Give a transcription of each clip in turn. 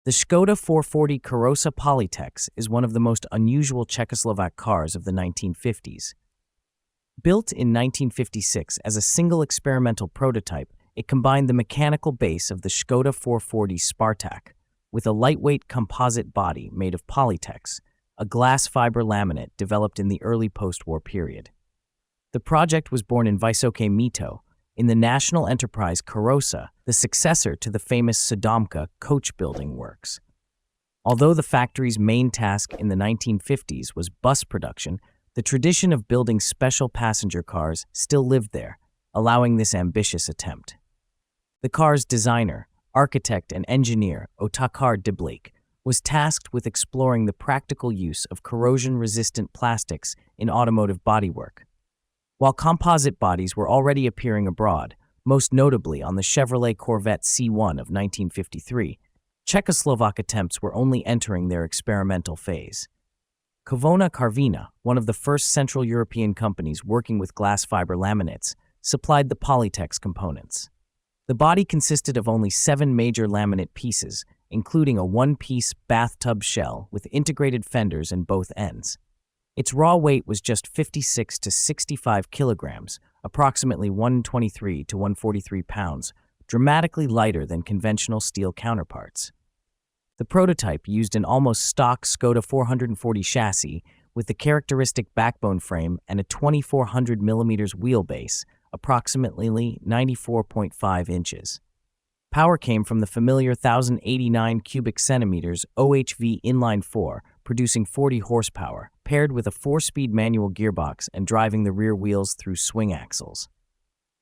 The Škoda 440 Karosa Polytex is one of the most unusual Czechoslovak cars of the 1950s. Built in 1956 as a single experimental prototype, it combined the mechanical base of the Škoda 440 Spartak with a lightweight composite body made of Polytex, a glass fiber laminate developed in the early post-war period. The project was born in Vysoké Mýto, in the national enterprise Karosa, the successor to the famous Sodomka coach-building works. Although the factory's main task in the 1950s was bus production, the tradition of building special passenger cars still lived there, allowing this ambitious attempt. The car's designer, architect and engineer Otakar Diblík was tasked with exploring the practical use of corrosion-resistant plastics in automotive bodywork. While composite bodies were already appearing abroad, most notably on the Chevrolet Corvette C1 of 1953, Czechoslovak attempts were only entering their experimental phase. Kovona Karviná, one of the first Central European companies working with glass fiber laminates, supplied the Polytex components. The body consisted of only 7 major laminate pieces, including a one-piece bathtub shell with integrated fenders in both ends. Its raw weight was just 56 to 65 kilograms, approximately 123 to 143 pounds, dramatically lighter than conventional steel counterparts. The prototype used an almost stock Škoda 440 chassis with the characteristic backbone frame and a 2400 mm wheelbase, approximately 94.5 inches. Power came from the familiar 1089 cubic centimeters OHV inline-4, producing 40 horsepower, paired with a 4-speed manual gearbox and driving the rear wheels through swing axles.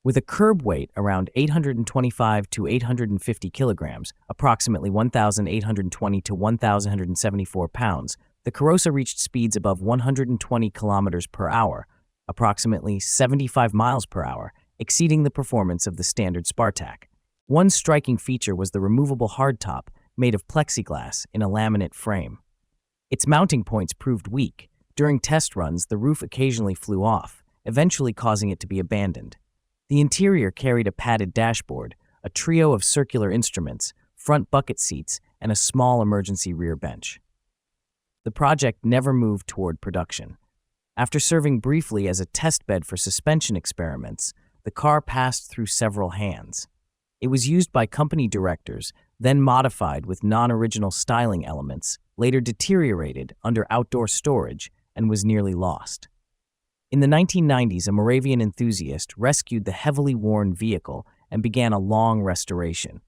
With a curb weight around 825 to 850 kilograms, approximately 1,820 to 1,174 pounds, the Karosa reached speeds above 120 kilometers per hour, approximately 75 miles per hour, exceeding the performance of the standard Spartak. One striking feature was the removable hardtop, made of plexiglass in a laminate frame. Its mounting points proved weak. During test runs, the roof occasionally flew off, eventually causing it to be abandoned. The interior carried a padded dashboard, a trio of circular instruments, front bucket seats, and a small emergency rear bench. The project never moved toward production. After serving briefly as a testbed for suspension experiments, the car passed through several hands. It was used by company directors, then modified with non-original styling elements, later deteriorated under outdoor storage, and was nearly lost. In the 1990s, a Moravian enthusiast rescued the heavily worn vehicle and began a long restoration.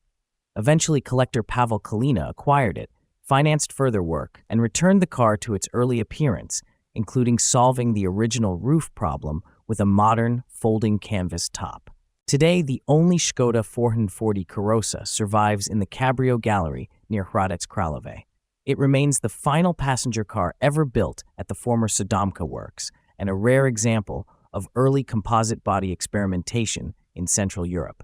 Eventually, collector Pavel Kalina acquired it, financed further work, and returned the car to its early appearance, including solving the original roof problem with a modern, folding canvas top. Today, the only Škoda 440 Karosa survives in the Cabrio Gallery near Hradec Králové. It remains the final passenger car ever built at the former Sodomka works, and a rare example of early composite body experimentation in Central Europe.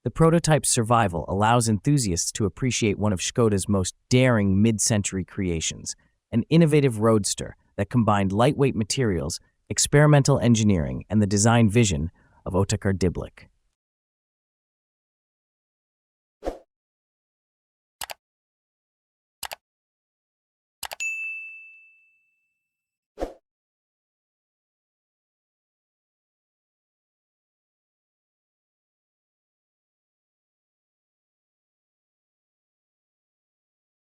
The prototype's survival allows enthusiasts to appreciate one of Škoda's most daring mid-century creations, an innovative roadster that combined lightweight materials, experimental engineering, and the design vision of Otakar Diblík.